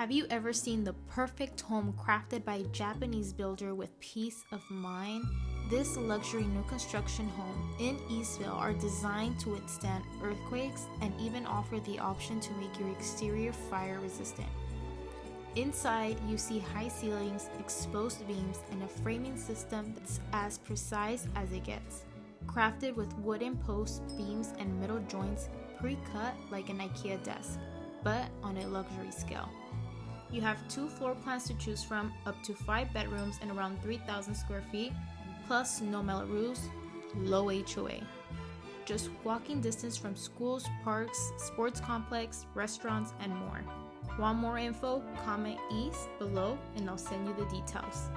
Have you ever seen the perfect home crafted by a Japanese builder with peace of mind? This luxury new construction home in Eastville are designed to withstand earthquakes and even offer the option to make your exterior fire resistant. Inside, you see high ceilings, exposed beams, and a framing system that's as precise as it gets. Crafted with wooden posts, beams, and middle joints pre-cut like an IKEA desk, but on a luxury scale. You have 2 floor plans to choose from, up to 5 bedrooms and around 3,000 square feet, plus no Melrose, low HOA. Just walking distance from schools, parks, sports complex, restaurants, and more. Want more info? Comment east below and I'll send you the details.